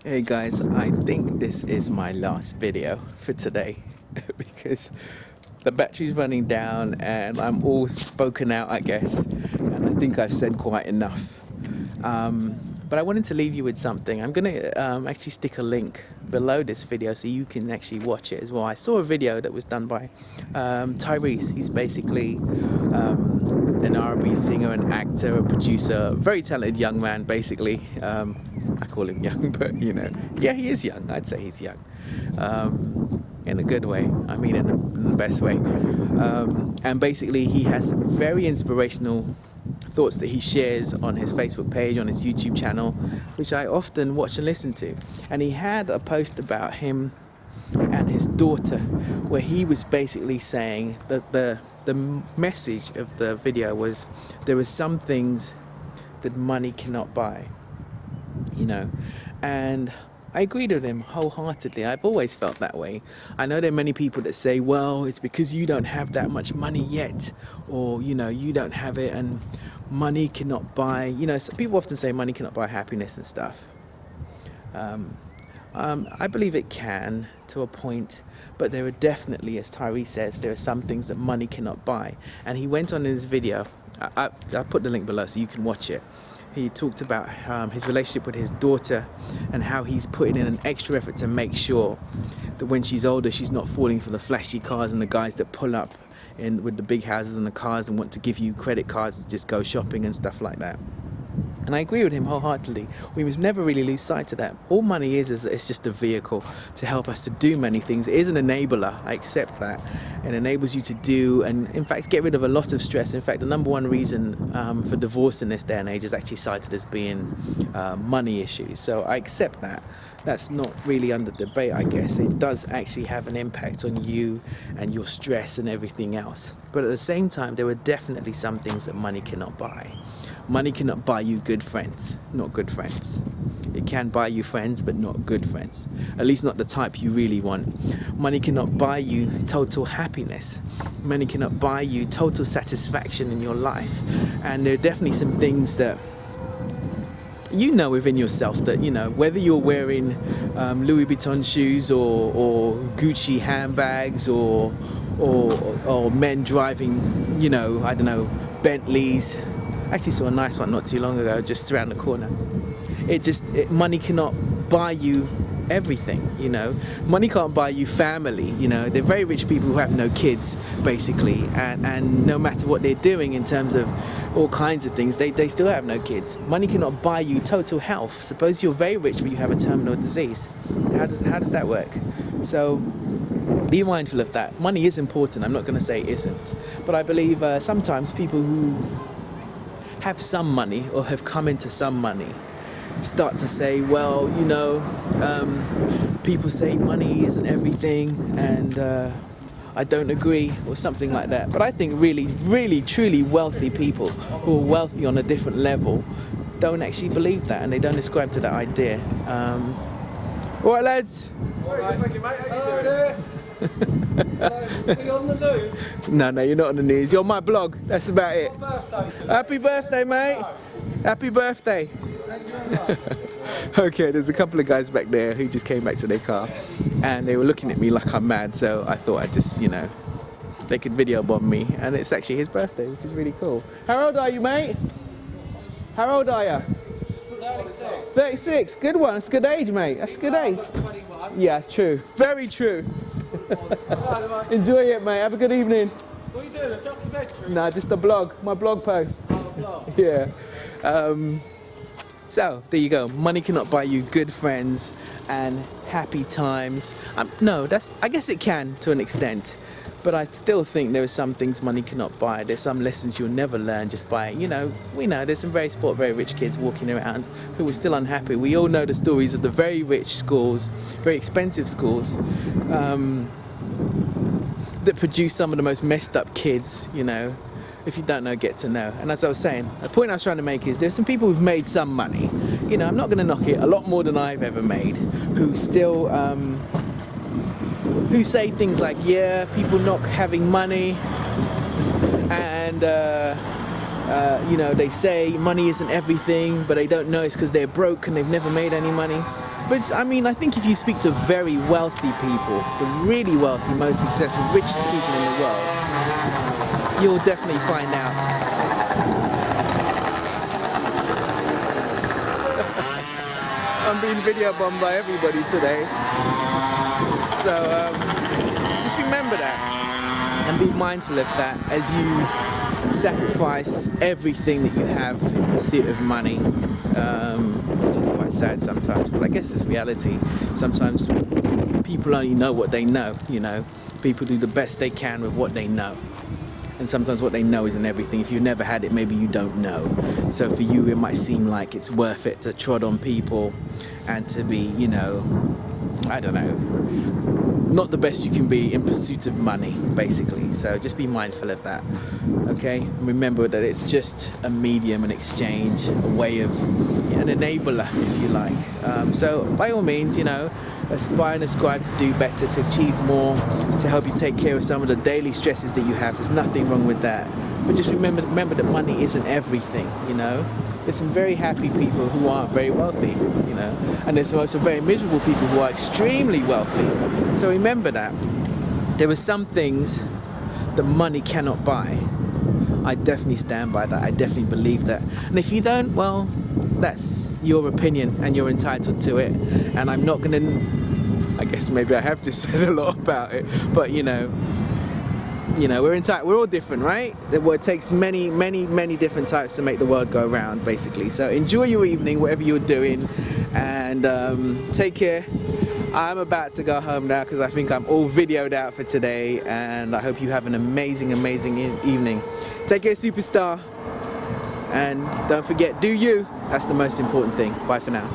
Hey guys, I think this is my last video for today because the battery's running down and I'm all spoken out, I guess, and I think I've said quite enough. But I wanted to leave you with something. I'm going to actually stick a link below this video so you can actually watch it as well. I saw a video that was done by Tyrese. He's basically an R&B singer, an actor, a producer, a very talented young man, basically. I call him young, but yeah, he is young. I'd say he's young. In a good way. I mean, in the best way. And basically, he has very inspirational thoughts that he shares on his Facebook page, on his YouTube channel, which I often watch and listen to. And he had a post about him and his daughter, where he was basically saying that the message of the video was there are some things that money cannot buy, and I agreed with him wholeheartedly. I've always felt that way. I know there are many people that say, well, it's because you don't have that much money yet, or you don't have it and money cannot buy, people often say money cannot buy happiness and stuff. I believe it can to a point, but there are definitely, as Tyrese says, there are some things that money cannot buy. And he went on in his video, I put the link below so you can watch it. He talked about his relationship with his daughter and how he's putting in an extra effort to make sure that when she's older, she's not falling for the flashy cars and the guys that pull up in with the big houses and the cars and want to give you credit cards to just go shopping and stuff like that. And I agree with him wholeheartedly. We must never really lose sight of that. All money is it's just a vehicle to help us to do many things. It is an enabler. I accept that. It enables you to do and, in fact, get rid of a lot of stress. In fact, the number one reason for divorce in this day and age is actually cited as being money issues. So I accept that. That's not really under debate, I guess. It does actually have an impact on you and your stress and everything else. But at the same time, there are definitely some things that money cannot buy. Money cannot buy you good friends, not good friends. It can buy you friends, but not good friends. At least not the type you really want. Money cannot buy you total happiness. Money cannot buy you total satisfaction in your life. And there are definitely some things that within yourself that, whether you're wearing Louis Vuitton shoes or Gucci handbags or men driving, I don't know, Bentleys. I actually saw a nice one not too long ago, just around the corner. Money cannot buy you everything, Money can't buy you family, They're very rich people who have no kids, basically, and no matter what they're doing in terms of all kinds of things, they still have no kids. Money cannot buy you total health. Suppose you're very rich but you have a terminal disease. How does that work? So be mindful of that. Money is important. I'm not going to say it isn't. But I believe sometimes people who have some money or have come into some money start to say, well, people say money isn't everything and I don't agree, or something like that. But I think really, really, truly wealthy people who are wealthy on a different level don't actually believe that, and they don't ascribe to that idea. All right, lads. All right, thank you, mate. How you doing? Hello. Are you on the news? No, you're not on the news. You're on my blog. That's about it. Happy birthday, mate. Happy birthday. Thank you very much. Okay, there's a couple of guys back there who just came back to their car and they were looking at me like I'm mad, so I thought I'd just, they could video bomb me, and it's actually his birthday, which is really cool. How old are you, mate? How old are you? 36. 36, good one. That's a good age, mate. That's a good age. 21. Yeah, true. Very true. Enjoy it, mate. Have a good evening. What are you doing, a documentary? Nah, just a blog. My blog post. Oh, a blog. Yeah. So, there you go. Money cannot buy you good friends and happy times. No, I guess it can to an extent. But I still think there are some things money cannot buy. There's some lessons you'll never learn just by, we know there's some very very rich kids walking around who are still unhappy. We all know the stories of the very rich schools, very expensive schools, that produce some of the most messed up kids, If you don't know, get to know. And as I was saying, the point I was trying to make is there's some people who've made some money. I'm not going to knock it, a lot more than I've ever made, who still, who say things like, yeah, people not having money, and, they say money isn't everything, but they don't know it's because they're broke and they've never made any money. But I mean, I think if you speak to very wealthy people, the really wealthy, most successful, richest people in the world, you'll definitely find out. I'm being video bombed by everybody today. So just remember that and be mindful of that as you sacrifice everything that you have in pursuit of money, which is quite sad sometimes, but I guess it's reality. Sometimes people only know what they know, you know. People do the best they can with what they know. And sometimes what they know isn't everything. If you've never had it, maybe you don't know. So for you, it might seem like it's worth it to trod on people and to be, you know, I don't know, not the best you can be in pursuit of money, basically. So just be mindful of that, okay? And remember that it's just a medium, an exchange, a way of, an enabler, if you like. So by all means, you know, aspire and ascribe to do better, to achieve more, to help you take care of some of the daily stresses that you have. There's nothing wrong with that. But just remember that money isn't everything, you know? There's some very happy people who aren't very wealthy, you know? And there's also very miserable people who are extremely wealthy. So remember that. There are some things that money cannot buy. I definitely stand by that. I definitely believe that. And if you don't, well, that's your opinion and you're entitled to it. And I'm not going to, I guess maybe I have just said a lot about it, but you know, we're entitled. We're all different, right? It takes many different types to make the world go round, basically. So enjoy your evening, whatever you're doing, and take care. I'm about to go home now because I think I'm all videoed out for today, and I hope you have an amazing evening. Take care, superstar, and don't forget, do you. That's the most important thing. Bye for now.